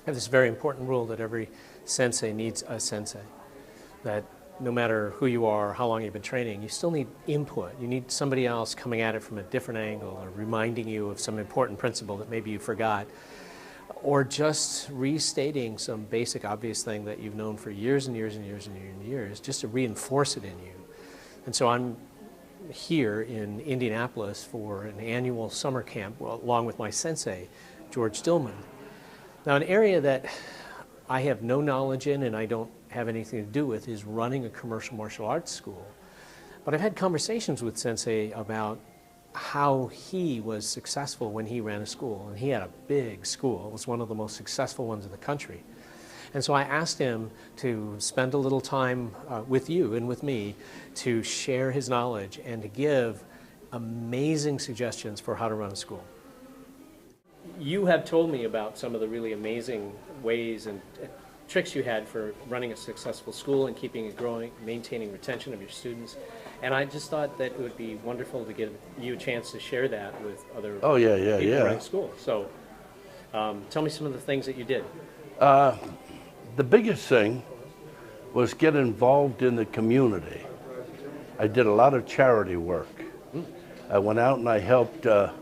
have this very important rule that every sensei needs a sensei. That no matter who you are, how long you've been training, you still need input. You need somebody else coming at it from a different angle or reminding you of some important principle that maybe you forgot, or just restating some basic obvious thing that you've known for years and years and years and years and years, just to reinforce it in you. And so I'm here in Indianapolis for an annual summer camp, along with my sensei, George Dillman. Now, an area that I have no knowledge in and I don't have anything to do with is running a commercial martial arts school. But I've had conversations with Sensei about how he was successful when he ran a school. And he had a big school. It was one of the most successful ones in the country. And so I asked him to spend a little time with you and with me to share his knowledge and to give amazing suggestions for how to run a school. You have told me about some of the really amazing ways and tricks you had for running a successful school and keeping it growing, maintaining retention of your students. And I just thought that it would be wonderful to give you a chance to share that with other people running schools. So tell me some of the things that you did. The biggest thing was get involved in the community. I did a lot of charity work. I went out and I helped the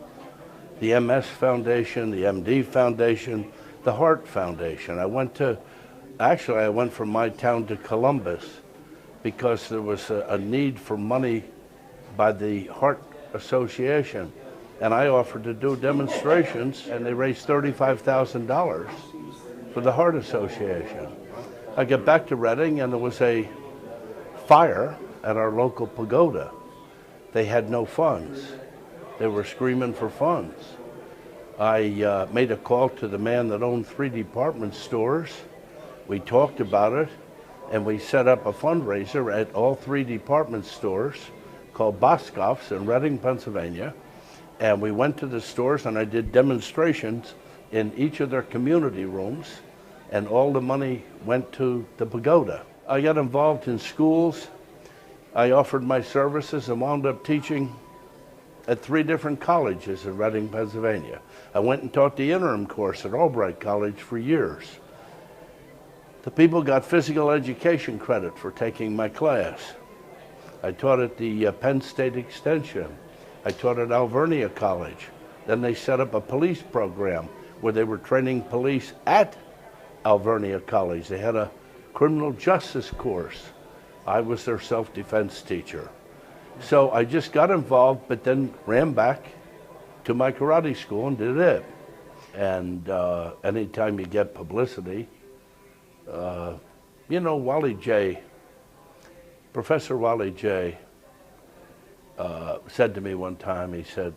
MS Foundation, the MD Foundation, the Heart Foundation. I went from my town to Columbus because there was a need for money by the Heart Association. And I offered to do demonstrations, and they raised $35,000 for the Heart Association. I got back to Reading, and there was a fire at our local pagoda. They had no funds. They were screaming for funds. I made a call to the man that owned 3 department stores. We talked about it, and we set up a fundraiser at all 3 department stores called Boscoff's in Reading, Pennsylvania. And we went to the stores, and I did demonstrations in each of their community rooms, and all the money went to the pagoda. I got involved in schools. I offered my services and wound up teaching at 3 different colleges in Reading, Pennsylvania. I went and taught the interim course at Albright College for years. The people got physical education credit for taking my class. I taught at the Penn State Extension. I taught at Alvernia College. Then they set up a police program where they were training police at Alvernia College. They had a criminal justice course. I was their self-defense teacher. So I just got involved, but then ran back to my karate school and did it. And anytime you get publicity, you know, Wally J., Professor Wally J. Said to me one time, he said,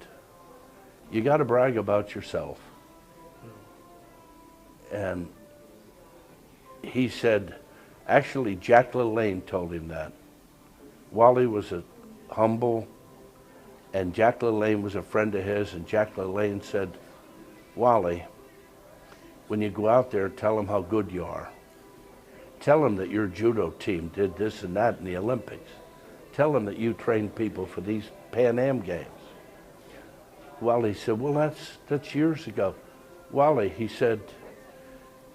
"You got to brag about yourself." And he said, actually Jack LaLanne told him that. Wally was a humble, and Jack LaLanne was a friend of his, and Jack LaLanne said, "Wally, when you go out there, tell them how good you are. Tell them that your judo team did this and that in the Olympics. Tell them that you trained people for these Pan Am Games." Wally said, "Well, that's years ago." "Wally," he said,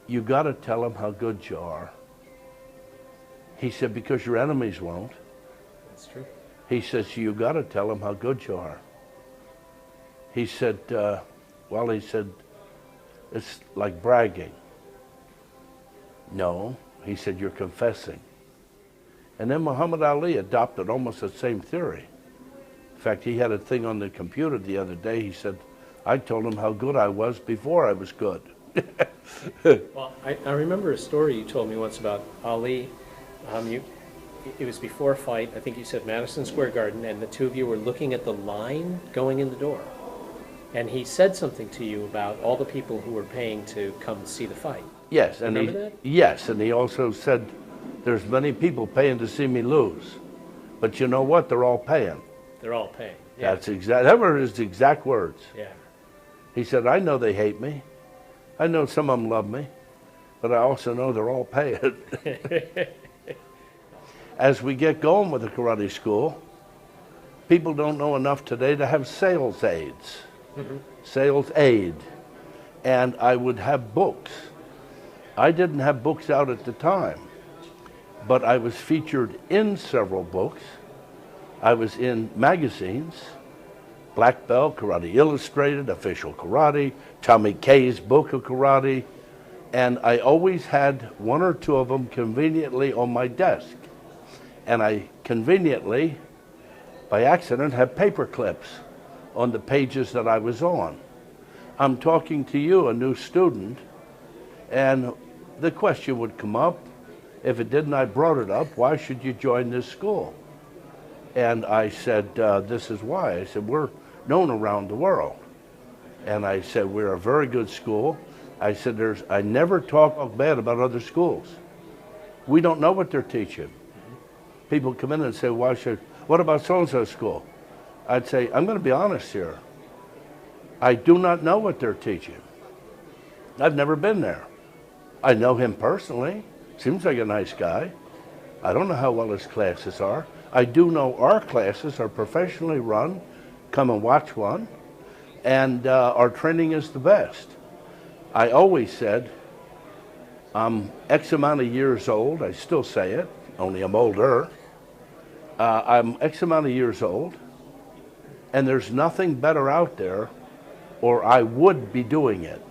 "you got to tell them how good you are." He said, "Because your enemies won't." That's true. He says, "You got to tell them how good you are." He said, Wally said, "It's like bragging." "No," he said, "you're confessing." And then Muhammad Ali adopted almost the same theory. In fact, he had a thing on the computer the other day. He said, "I told him how good I was before I was good." Well, I remember a story you told me once about Ali. It was before a fight. I think you said Madison Square Garden, and the two of you were looking at the line going in the door. And he said something to you about all the people who were paying to come see the fight. Yes, and remember that? Yes, and he also said, "There's many people paying to see me lose, but you know what? They're all paying." They're all paying. Yeah. That were his exact words. Yeah. He said, "I know they hate me. I know some of them love me, but I also know they're all paying." As we get going with the karate school, people don't know enough today to have sales aids, sales aid. And I would have books I didn't have books out at the time, but I was featured in several books. I was in magazines, Black Belt, Karate Illustrated, Official Karate, Tommy K's Book of Karate, and I always had one or two of them conveniently on my desk. And I conveniently, by accident, had paper clips on the pages that I was on. I'm talking to you, a new student, and the question would come up. If it didn't, I brought it up. Why should you join this school? And I said, this is why. I said, we're known around the world. And I said, we're a very good school. I said, I never talk bad about other schools. We don't know what they're teaching. People come in and say, what about so-and-so school? I'd say, I'm going to be honest here. I do not know what they're teaching. I've never been there. I know him personally. Seems like a nice guy. I don't know how well his classes are. I do know our classes are professionally run. Come and watch one. And our training is the best. I always said, I'm X amount of years old. I still say it, only I'm older. I'm X amount of years old, and there's nothing better out there, or I would be doing it.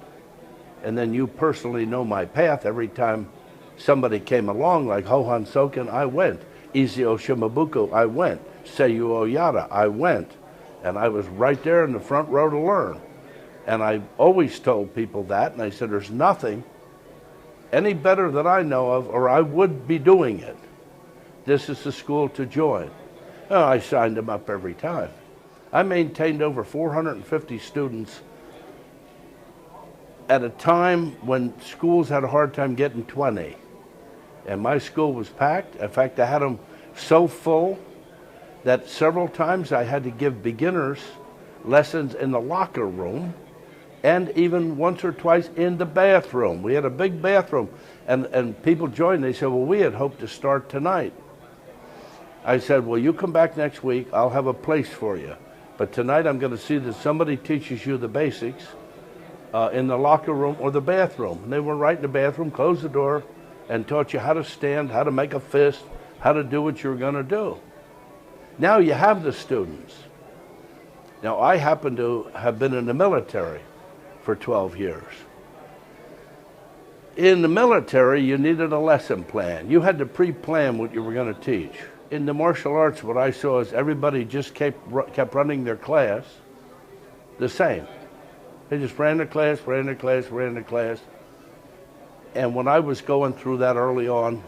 And then you personally know my path. Every time somebody came along, like Hohan Soken, I went. Izio Shimabuku, I went. Seiyu Oyata, I went. And I was right there in the front row to learn. And I always told people that, and I said, there's nothing any better that I know of, or I would be doing it. This is the school to join. Oh, I signed them up every time. I maintained over 450 students at a time when schools had a hard time getting 20. And my school was packed. In fact, I had them so full that several times I had to give beginners lessons in the locker room, and even once or twice in the bathroom. We had a big bathroom, and people joined. They said, well, we had hoped to start tonight. I said, well, you come back next week, I'll have a place for you. But tonight I'm going to see that somebody teaches you the basics in the locker room or the bathroom. And they went right in the bathroom, closed the door, and taught you how to stand, how to make a fist, how to do what you're going to do. Now you have the students. Now I happen to have been in the military for 12 years. In the military, you needed a lesson plan. You had to pre-plan what you were going to teach. In the martial arts, what I saw is everybody just kept running their class the same. They just ran their class, ran their class, ran their class. And when I was going through that early on,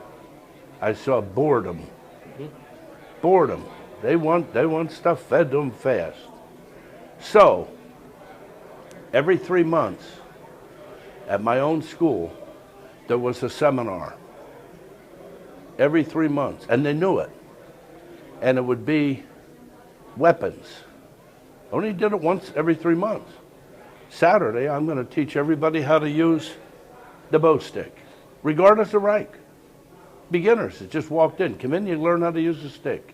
I saw boredom. Boredom. They want stuff fed to them fast. So, every 3 months at my own school, there was a seminar. Every 3 months, and they knew it. And it would be weapons. Only did it once every 3 months. Saturday, I'm going to teach everybody how to use the bow stick, regardless of rank. Beginners that just walked in, come in, you learn how to use the stick.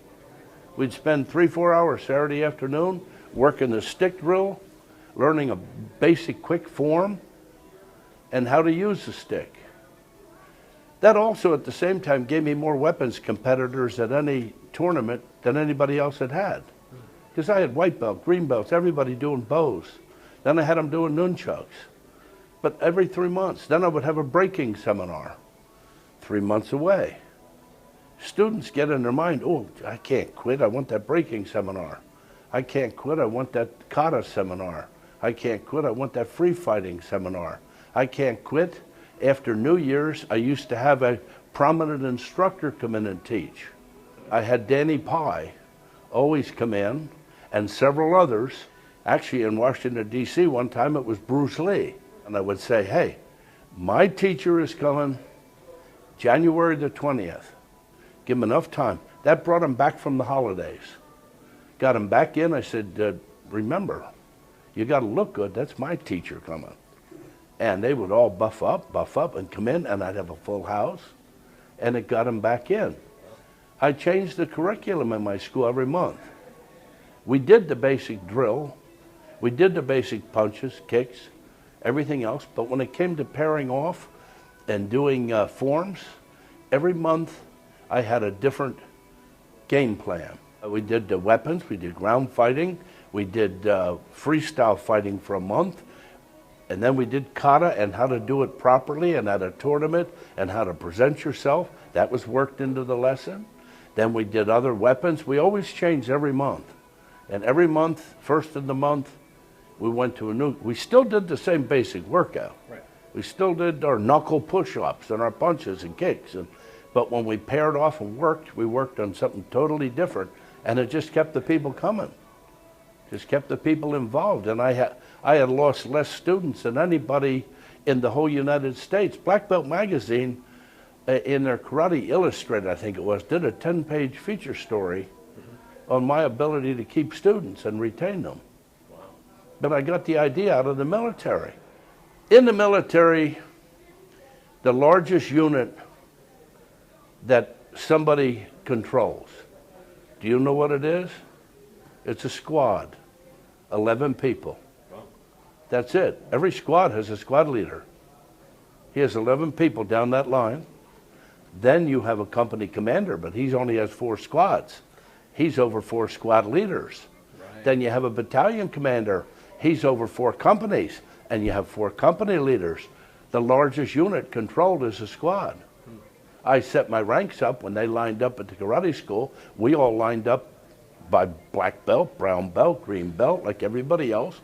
We'd spend 3-4 hours Saturday afternoon working the stick drill, learning a basic quick form, and how to use the stick. That also at the same time gave me more weapons competitors at any tournament than anybody else had had. Because I had white belt, green belts, everybody doing bows. Then I had them doing nunchucks. But every 3 months, then I would have a breaking seminar. 3 months away. Students get in their mind, oh, I can't quit, I want that breaking seminar. I can't quit, I want that kata seminar. I can't quit, I want that free fighting seminar. I can't quit. After New Year's, I used to have a prominent instructor come in and teach. I had Danny Pye always come in, and several others. Actually, in Washington, D.C., one time it was Bruce Lee. And I would say, hey, my teacher is coming January the 20th. Give him enough time. That brought him back from the holidays. Got him back in. I said, remember, you got to look good. That's my teacher coming. And they would all buff up and come in, and I'd have a full house. And it got them back in. I changed the curriculum in my school every month. We did the basic drill. We did the basic punches, kicks, everything else. But when it came to pairing off, and doing forms. Every month I had a different game plan. We did the weapons, we did ground fighting, we did freestyle fighting for a month, and then we did kata and how to do it properly and at a tournament and how to present yourself. That was worked into the lesson. Then we did other weapons. We always changed every month. And every month, first of the month, we went to a new, we still did the same basic workout. Right. We still did our knuckle push-ups and our punches and kicks. But when we paired off and worked, we worked on something totally different. And it just kept the people coming. Just kept the people involved. And I had lost less students than anybody in the whole United States. Black Belt Magazine, in their Karate Illustrated, I think it was, did a 10-page feature story on my ability to keep students and retain them. Wow. But I got the idea out of the military. In the military, the largest unit that somebody controls, do you know what it is? It's a squad, 11 people. Wow. That's it. Every squad has a squad leader. He has 11 people down that line. Then you have a company commander, but he only has 4 squads. He's over 4 squad leaders. Right. Then you have a battalion commander. He's over 4 companies, and you have 4 company leaders. The largest unit controlled is a squad. I set my ranks up when they lined up at the karate school. We all lined up by black belt, brown belt, green belt, like everybody else.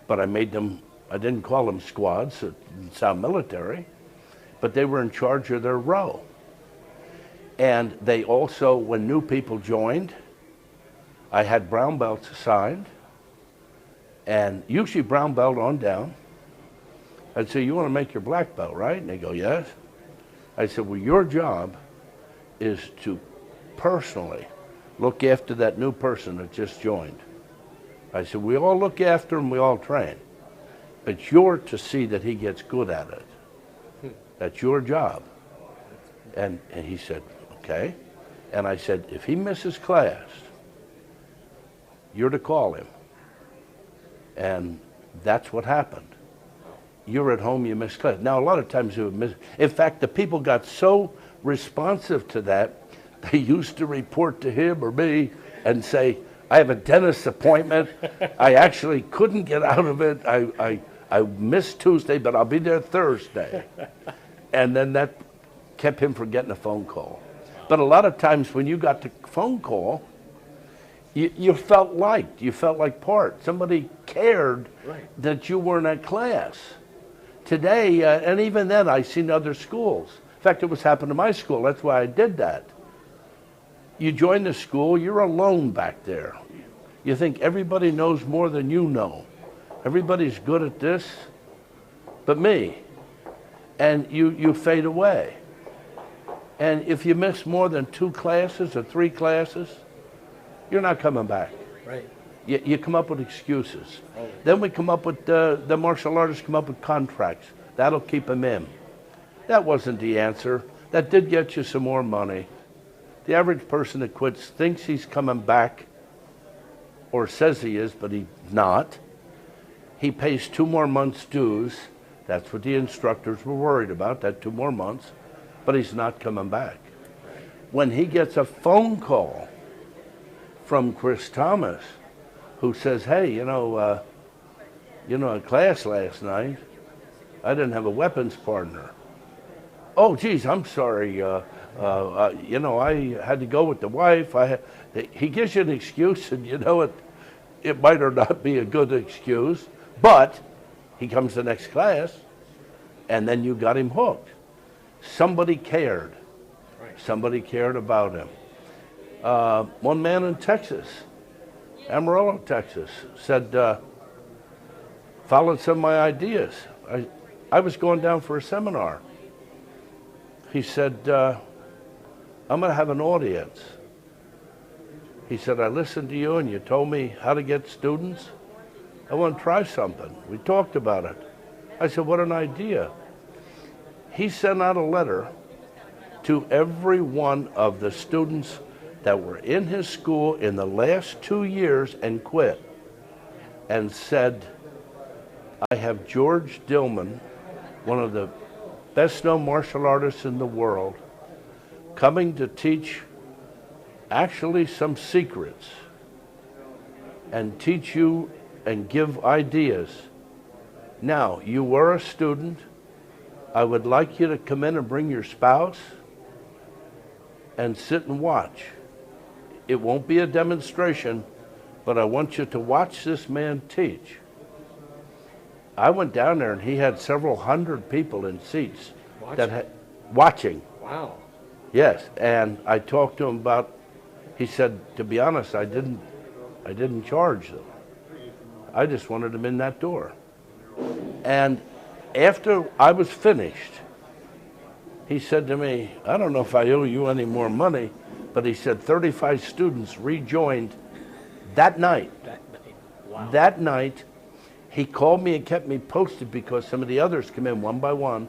But I made them, I didn't call them squads, it didn't sound military, but they were in charge of their row. And they also, when new people joined, I had brown belts assigned, and usually brown belt on down. I'd say, you want to make your black belt, right? And they go, yes. I said, well, your job is to personally look after that new person that just joined. I said, we all look after him, we all train. But you're to see that he gets good at it. That's your job. And he said, okay. And I said, if he misses class, you're to call him. And that's what happened. You're at home, you miss class. Now, a lot of times you would miss. In fact, the people got so responsive to that, they used to report to him or me and say, I have a dentist appointment. I actually couldn't get out of it. I missed Tuesday, but I'll be there Thursday. And then that kept him from getting a phone call. But a lot of times when you got the phone call, you felt liked. You felt like part. Somebody cared that you were in that class. Today, and even then, I've seen other schools. In fact, it was happening to my school. That's why I did that. You join the school, you're alone back there. You think everybody knows more than you know. Everybody's good at this but me. And you fade away. And if you miss more than 2 classes or 3 classes, you're not coming back. Right. You come up with excuses. Oh. Then we come up with, the martial artists come up with contracts. That'll keep them in. That wasn't the answer. That did get you some more money. The average person that quits thinks he's coming back, or says he is, but he's not. He pays 2 more months' dues. That's what the instructors were worried about, that 2 more months, but he's not coming back. When he gets a phone call from Chris Thomas, who says, hey, you know, in class last night, I didn't have a weapons partner. Oh, geez, I'm sorry. You know, I had to go with the wife. He gives you an excuse, and you know it might or not be a good excuse, but he comes to the next class, and then you got him hooked. Somebody cared. Somebody cared about him. One man in Texas, Amarillo, Texas, said, followed some of my ideas. I was going down for a seminar. He said, I'm going to have an audience. He said, I listened to you and you told me how to get students. I want to try something. We talked about it. I said, what an idea. He sent out a letter to every one of the students that were in his school in the last 2 years and quit, and said, I have George Dillman, one of the best-known martial artists in the world, coming to teach actually some secrets and teach you and give ideas. Now, you were a student. I would like you to come in and bring your spouse and sit and watch. It won't be a demonstration, but I want you to watch this man teach. I went down there and he had several hundred people in seats watching. Wow. Yes, and I talked to him about, he said, to be honest, I didn't charge them. I just wanted them in that door. And after I was finished, he said to me, I don't know if I owe you any more money, but he said 35 students rejoined that night. That night. Wow. That night, he called me and kept me posted because some of the others come in one by one,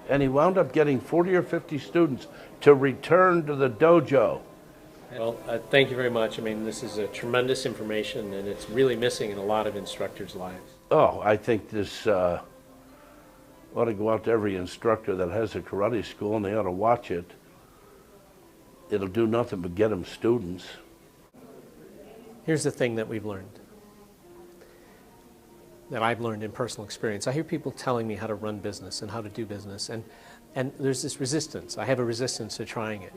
and he wound up getting 40 or 50 students to return to the dojo. Well, thank you very much. I mean, this is a tremendous information, and it's really missing in a lot of instructors' lives. Oh, I think this ought to go out to every instructor that has a karate school, and they ought to watch it. It'll do nothing but get them students. Here's the thing that we've learned, that I've learned in personal experience. I hear people telling me how to run business and how to do business, and there's this resistance. I have a resistance to trying it.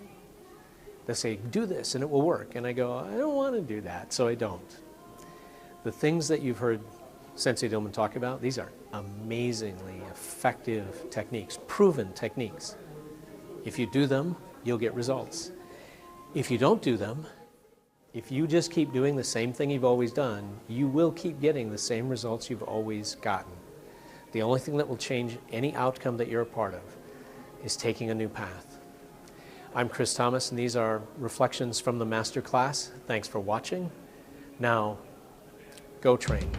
They say, do this and it will work. And I go, I don't want to do that, so I don't. The things that you've heard Sensei Dillman talk about, these are amazingly effective techniques, proven techniques. If you do them, you'll get results. If you don't do them, if you just keep doing the same thing you've always done, you will keep getting the same results you've always gotten. The only thing that will change any outcome that you're a part of is taking a new path. I'm Chris Thomas, and these are reflections from the MasterClass. Thanks for watching. Now, go train.